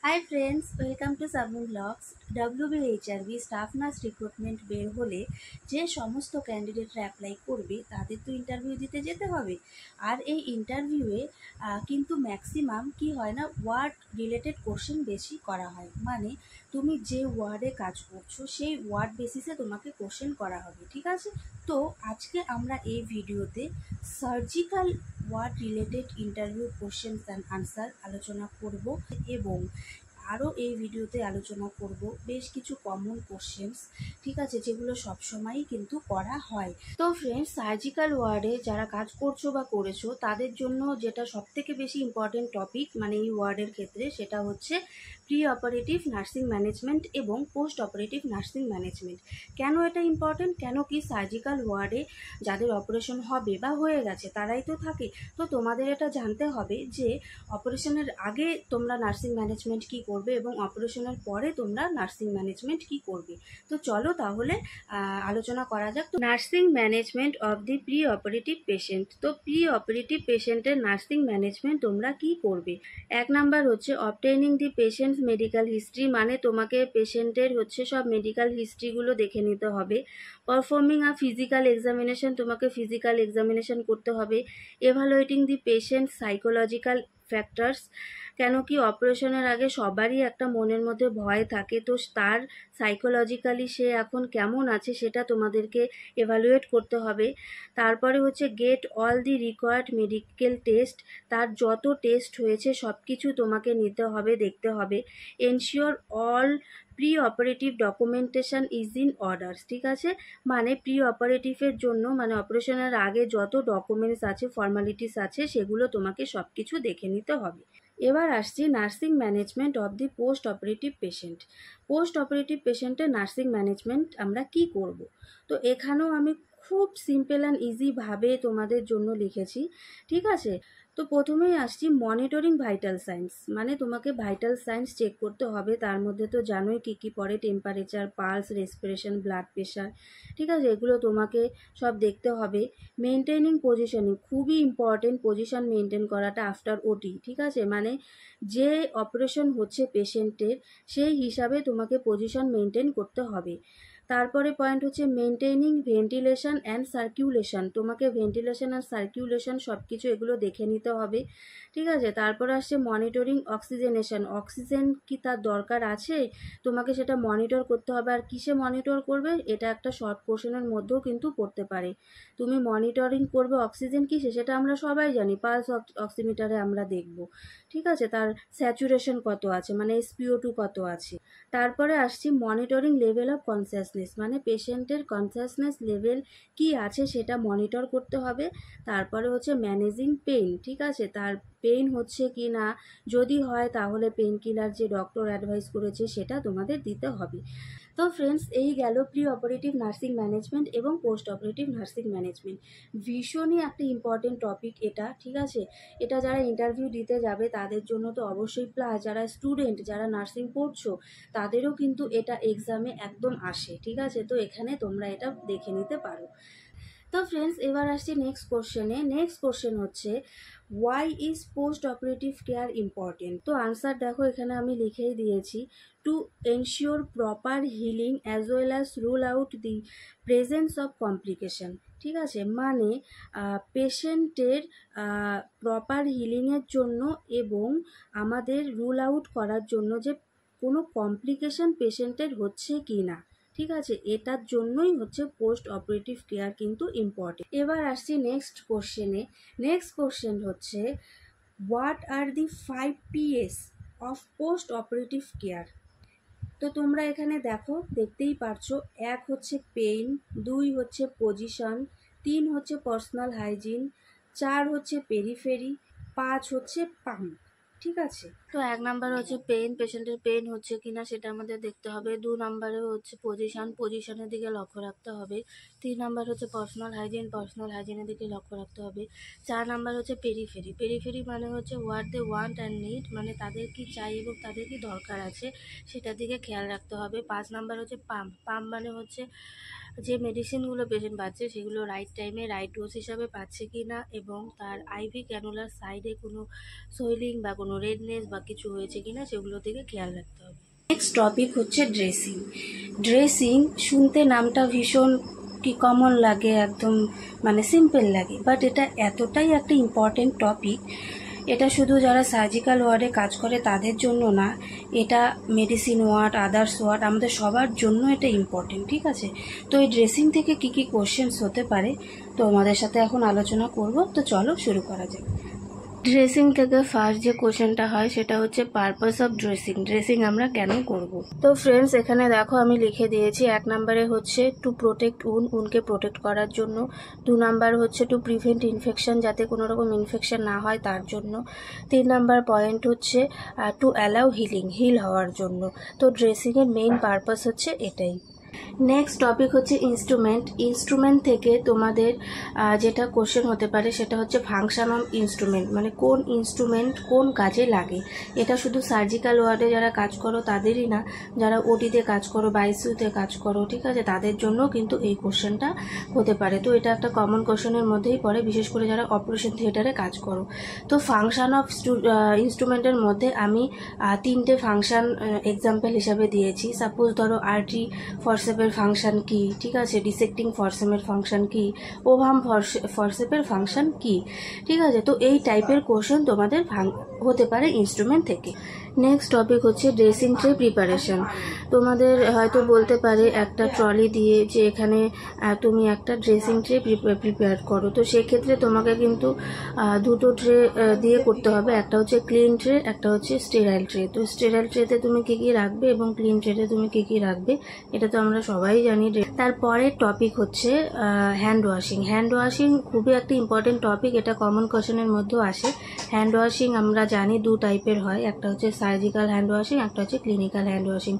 High friends, welcome to Sabnoon blogs. WBHRB staff nurse recruitment বের হলে যে সমস্ত ক্যান্ডিডেটরা অ্যাপ্লাই করবে তাদের তো ইন্টারভিউ দিতে যেতে হবে। আর এই ইন্টারভিউয়ে কিন্তু ম্যাক্সিমাম কি হয় না, ওয়ার্ড রিলেটেড কোশ্চেন বেশি করা হয়। মানে তুমি যে ওয়ার্ডে কাজ করছো সেই ওয়ার্ড বেসিসে তোমাকে কোশ্চেন করা হবে, ঠিক আছে? তো আজকে আমরা এই ভিডিওতে surgical word related interview question and answer আলোচনা করব এবং আরও এই ভিডিওতে আলোচনা করব বেশ কিছু কমন কোশ্চেন্স, ঠিক আছে, যেগুলো সবসময়ই কিন্তু করা হয়। তো ফ্রেন্ডস, সার্জিক্যাল ওয়ার্ডে যারা কাজ করছো বা করেছো তাদের জন্য যেটা সবথেকে বেশি ইম্পর্টেন্ট টপিক মানে এই ওয়ার্ডের ক্ষেত্রে, সেটা হচ্ছে প্রি অপারেটিভ নার্সিং ম্যানেজমেন্ট এবং পোস্ট অপারেটিভ নার্সিং ম্যানেজমেন্ট। কেন এটা ইম্পর্টেন্ট? কেন কি সার্জিক্যাল ওয়ার্ডে যাদের অপারেশন হবে বা হয়ে গেছে তারাই তো থাকে। তো তোমাদের এটা জানতে হবে যে অপারেশনের আগে তোমরা নার্সিং ম্যানেজমেন্ট কী করবে এবং অপারেশনের পরে তোমরা নার্সিং ম্যানেজমেন্ট কী করবে। তো চলো তাহলে আলোচনা করা যাক। তো nursing management of the pre operative patient. তো প্রি অপারেটিভ পেশেন্টের নার্সিং ম্যানেজমেন্ট তোমরা কি করবে? এক নাম্বার হচ্ছে অবটেইনিং দি পেশেন্টস মেডিকেল হিস্ট্রি, মানে তোমাকে পেশেন্টের হচ্ছে সব মেডিকেল হিস্ট্রিগুলো দেখে নিতে হবে। পারফর্মিং আ ফিজিক্যাল এক্সামিনেশন, তোমাকে ফিজিক্যাল এক্সামিনেশন করতে হবে। এভালুয়েটিং দি পেশেন্ট সাইকোলজিক্যাল ফ্যাক্টরস, কেন কি অপারেশনের আগে সবারই একটা মনের মধ্যে ভয় থাকে, তো তার সাইকোলজিক্যালি সে এখন কেমন আছে সেটা তোমাদেরকে এভালুয়েট করতে হবে। তারপরে হচ্ছে gate all the required medical test, তার যত টেস্ট হয়েছে সব কিছু তোমাকে নিতে হবে, দেখতে হবে। Ensure all pre operative documentation is in orders, ঠিক আছে, মানে প্রি অপারেটিভের জন্য মানে অপারেশনের আগে যত ডকুমেন্টস আছে, ফর্মালিটিস আছে, সেগুলো তোমাকে সব কিছু দেখে নিতে হবে। এবার আসছি nursing management of the post operative patient. Post operative পেশেন্টের নার্সিং ম্যানেজমেন্ট আমরা কি করব? তো এখানেও আমি খুব সিম্পল অ্যান্ড ইজিভাবে তোমাদের জন্য লিখেছি, ঠিক আছে। তো প্রথমেই আসছি মনিটরিং ভাইটাল সাইন্স, মানে তোমাকে ভাইটাল সাইন্স চেক করতে হবে। তার মধ্যে তো জানোই কী কী পড়ে, temperature, pulse, respiration, blood pressure, ঠিক আছে, এগুলো তোমাকে সব দেখতে হবে। মেনটেনিং পজিশনিং, খুবই ইম্পর্টেন্ট পজিশন মেনটেন করাটা আফটার ওটি, ঠিক আছে, মানে যে অপারেশন হচ্ছে পেশেন্টের সেই হিসাবে তোমাকে পজিশন মেনটেন করতে হবে। তারপরে পয়েন্ট হচ্ছে মেনটেনিং ভেন্টিলেশন অ্যান্ড সার্কিউলেশন, তোমাকে ভেন্টিলেশন আর সার্কিউলেশন সব কিছু এগুলো দেখে নিতে হবে, ঠিক আছে। তারপরে আসছে মনিটরিং অক্সিজেনেশন, অক্সিজেন কি তার দরকার আছে, তোমাকে সেটা মনিটর করতে হবে। আর কিসে মনিটর করবে, এটা একটা শর্ট কোশ্চেনের মধ্যেও কিন্তু পড়তে পারে। তুমি মনিটরিং করবে অক্সিজেন কিসে, সেটা আমরা সবাই জানি, পালস অক্সিমিটারে আমরা দেখব, ঠিক আছে, তার স্যাচুরেশন কত আছে, মানে SpO2 কত আছে। তারপরে আসছি মনিটরিং লেভেল অফ কনসিয়াসনেস, মানে পেশেন্টের কনসিয়াসনেস লেভেল কি আছে সেটা মনিটর করতে হবে। তারপরে হচ্ছে ম্যানেজিং পেইন, ঠিক আছে, তার পেইন হচ্ছে কি না, যদি হয় তাহলে পেইন কিলার যে ডক্টর অ্যাডভাইস করেছে সেটা তোমাদের দিতে হবে। তো ফ্রেন্ডস, এই গেল প্রি অপারেটিভ নার্সিং ম্যানেজমেন্ট এবং পোস্ট অপারেটিভ নার্সিং ম্যানেজমেন্ট। ভীষণই একটা ইম্পর্টেন্ট টপিক এটা, ঠিক আছে। এটা যারা ইন্টারভিউ দিতে যাবে তাদের জন্য তো অবশ্যই, প্লাস যারা স্টুডেন্ট, যারা নার্সিং পড়ছো তাদেরও কিন্তু এটা এক্সামে একদম আসে, ঠিক আছে। তো এখানে তোমরা এটা দেখে নিতে পারো। তো ফ্রেন্ডস, এবার আসছি নেক্সট কোশ্চেনে। নেক্সট কোশ্চেন হচ্ছে why is post operative care important. তো আনসার দেখো, এখানে আমি লিখেই দিয়েছি, to ensure proper healing as well as rule out the presence of complication, ঠিক আছে, মানে পেশেন্টের প্রপার হিলিংয়ের জন্য এবং আমাদের রুল আউট করার জন্য যে কোনো কমপ্লিকেশন পেশেন্টের হচ্ছে কি না, ঠিক আছে, এটার জন্যই হচ্ছে পোস্ট অপারেটিভ কেয়ার কিন্তু ইম্পর্টেন্ট। এবার আসছি নেক্সট কোশ্চেনে। নেক্সট কোশ্চেন হচ্ছে what are the 5 Ps of post operative care. তো তোমরা এখানে দেখো, দেখতেই পারছো, এক হচ্ছে পেইন, দুই হচ্ছে পজিশন, তিন হচ্ছে পার্সোনাল হাইজিন, চার হচ্ছে পেরিফেরি, পাঁচ হচ্ছে পাম্প, ঠিক আছে। তো এক নাম্বার হচ্ছে পেইন, পেশেন্টের পেইন হচ্ছে কিনা সেটা আমাদের দেখতে হবে। দু নাম্বারে হচ্ছে পজিশন, পজিশনের দিকে লক্ষ্য রাখতে হবে। তিন নাম্বার হচ্ছে পার্সোনাল হাইজিন, পার্সোনাল হাইজিনের দিকে লক্ষ্য রাখতে হবে। চার নাম্বার হচ্ছে পেরিফেরি, পেরিফেরি মানে হচ্ছে what they want and need, মানে তাদের কি চাই এবং তাদের কি দরকার আছে সেটার দিকে খেয়াল রাখতে হবে। পাঁচ নাম্বার হচ্ছে পাম্প, পাম্প মানে হচ্ছে যে মেডিসিনগুলো পেশেন্ট পাচ্ছে সেগুলো রাইট টাইমে রাইট ডোজ হিসাবে পাচ্ছে কি না, এবং তার আইভি ক্যানুলার সাইডে কোনো সোয়েলিং বা কোনো রেডনেস বা কিছু হয়েছে কিনা সেগুলো থেকে খেয়াল রাখতে হবে। নেক্সট টপিক হচ্ছে ড্রেসিং। ড্রেসিং শুনতে নামটা ভীষণ কি কমন লাগে, একদম মানে সিম্পল লাগে, বাট এটা এতটাই একটা ইম্পর্টেন্ট টপিক। এটা শুধু যারা সার্জিক্যাল ওয়ার্ডে কাজ করে তাদের জন্য না, এটা মেডিসিন ওয়ার্ড, আদার্স ওয়ার্ড, আমাদের সবার জন্য এটা ইম্পর্টেন্ট, ঠিক আছে? তো এই ড্রেসিং থেকে কি কি কোশ্চেন্স হতে পারে তো আমাদের সাথে এখন আলোচনা করব। তো চলো শুরু করা যাক। ড্রেসিং থেকে ফার্স্ট যে কোশ্চেনটা হয় সেটা হচ্ছে পারপাস অফ ড্রেসিং। ড্রেসিং আমরা কেন করব? তো ফ্রেন্ডস, এখানে দেখো আমি লিখে দিয়েছি। 1 নম্বরে হচ্ছে টু প্রোটেক্ট উনকে প্রোটেক্ট করার জন্য। 2 নাম্বার হচ্ছে টু প্রিভেন্ট ইনফেকশন, যাতে কোনো রকম ইনফেকশন না হয় তার জন্য। 3 নাম্বার পয়েন্ট হচ্ছে টু অ্যালাউ হিল হওয়ার জন্য। তো ড্রেসিংয়ের মেইন পারপাস হচ্ছে এটাই। নেক্সট টপিক হচ্ছে ইনস্ট্রুমেন্ট। ইনস্ট্রুমেন্ট থেকে তোমাদের যেটা কোশ্চেন হতে পারে সেটা হচ্ছে ফাংশন অফ ইনস্ট্রুমেন্ট, মানে কোন ইনস্ট্রুমেন্ট কোন কাজে লাগে। এটা শুধু সার্জিক্যাল ওয়ার্ডে যারা কাজ করো তাদেরই না, যারা ওটিতে কাজ করো বা আইসিইউতে কাজ করো, ঠিক আছে, তাদের জন্য কিন্তু এই কোশ্চেনটা হতে পারে। তো এটা একটা কমন কোশ্চেনের মধ্যেই পড়ে, বিশেষ করে যারা অপারেশন থিয়েটারে কাজ করো। তো ফাংশন অফ ইনস্ট্রুমেন্টের মধ্যে আমি 3টে ফাংশন এক্সাম্পল হিসাবে দিয়েছি। সাপোজ ধরো আরটি ফরসেপের ফাংশন কি, ঠিক আছে, ডিসেক্টিং ফরসেমের ফাংশন কি, ওভাম ফরসেপের ফাংশন কি, ঠিক আছে। তো এই টাইপের কোশ্চেন তোমাদের হতে পারে ইনস্ট্রুমেন্ট থেকে। নেক্সট টপিক হচ্ছে ড্রেসিং ট্রে প্রিপারেশন। তোমাদের হয়তো বলতে পারে একটা ট্রলি দিয়ে যে এখানে তুমি একটা ড্রেসিং ট্রে প্রিপেয়ার করো। তো সেক্ষেত্রে তোমাকে কিন্তু 2টো ট্রে দিয়ে করতে হবে। একটা হচ্ছে ক্লিন ট্রে, একটা হচ্ছে স্টেরাইল ট্রে। তো স্টেরাইল ট্রেতে তুমি কী কী রাখবে এবং ক্লিন ট্রেতে তুমি কী কী রাখবে এটা তো আমরা সবাই জানি। তারপরের টপিক হচ্ছে হ্যান্ড ওয়াশিং। হ্যান্ড ওয়াশিং খুবই একটা ইম্পর্টেন্ট টপিক, এটা কমন কোশ্চেনের মধ্যেও আসে। হ্যান্ড ওয়াশিং আমরা জানি 2 টাইপের হয়, একটা হচ্ছে সার্জিক্যাল হ্যান্ড ওয়াশিং, একটা হচ্ছে ক্লিনিক্যাল হ্যান্ড ওয়াশিং।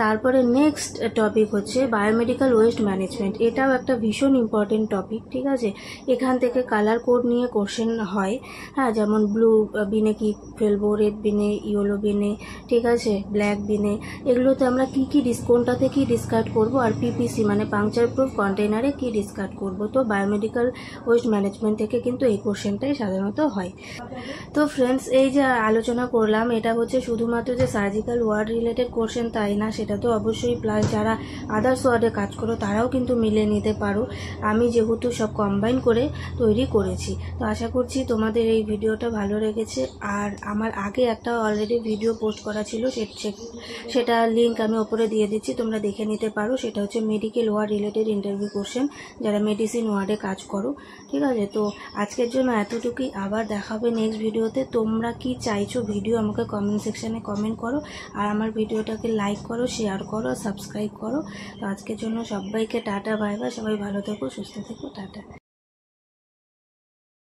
তারপরে নেক্সট টপিক হচ্ছে বায়োমেডিক্যাল ওয়েস্ট ম্যানেজমেন্ট। এটাও একটা ভীষণ ইম্পর্টেন্ট টপিক, ঠিক আছে। এখান থেকে কালার কোড নিয়ে কোশ্চেন হয়, হ্যাঁ, যেমন ব্লু বিনে কি ফেলবো, রেড বিনে, ইয়েলো বিনে, ঠিক আছে, ব্ল্যাক বিনে, এগুলোতে আমরা কি কি কোনটাতে কি ডিসকার্ড করব, আর পিপিসি মানে পাংচার প্রুফ কন্টেইনারে কি ডিসকার্ড করব। তো বায়োমেডিক্যাল ওয়েস্ট ম্যানেজমেন্ট থেকে কিন্তু এই কোশ্চেনটাই সাধারণত হয়। তো ফ্রেন্ডস, এই যে আলোচনা করলাম এটা হচ্ছে শুধুমাত্র যে সার্জিক্যাল ওয়ার্ড রিলেটেড কোশ্চেন তাই না, সেটা তো অবশ্যই, প্লাস যারা আদার্স ওয়ার্ডে কাজ করো তারাও কিন্তু মিলে নিতে পারো। আমি যেহেতু সব কম্বাইন করে তৈরি করেছি, তো আশা করছি তোমাদের এই ভিডিওটা ভালো লেগেছে। আর আমার আগে একটা অলরেডি ভিডিও পোস্ট করা ছিল, সেটা লিঙ্ক আমি ওপরে দিয়ে দিচ্ছি, তোমরা দেখে নিতে পারো। সেটা হচ্ছে medical ward related interview question, যারা মেডিসিন ওয়ার্ডে কাজ করো, ঠিক আছে। তো আজকের জন্য এতটুকুই, আবার দেখাবে নেক্সট ভিডিওতে। তোমরা কি চাইছো ভিডিও আমাকে কমেন্ট সেকশানে কমেন্ট করো, আর আমার ভিডিওটাকে লাইক করো, শেয়ার করো, সাবস্ক্রাইব করো। তো আজকের জন্য সবাইকে টাটা, বাই বাই, সবাই ভালো থেকো, সুস্থ থেকো, টাটা।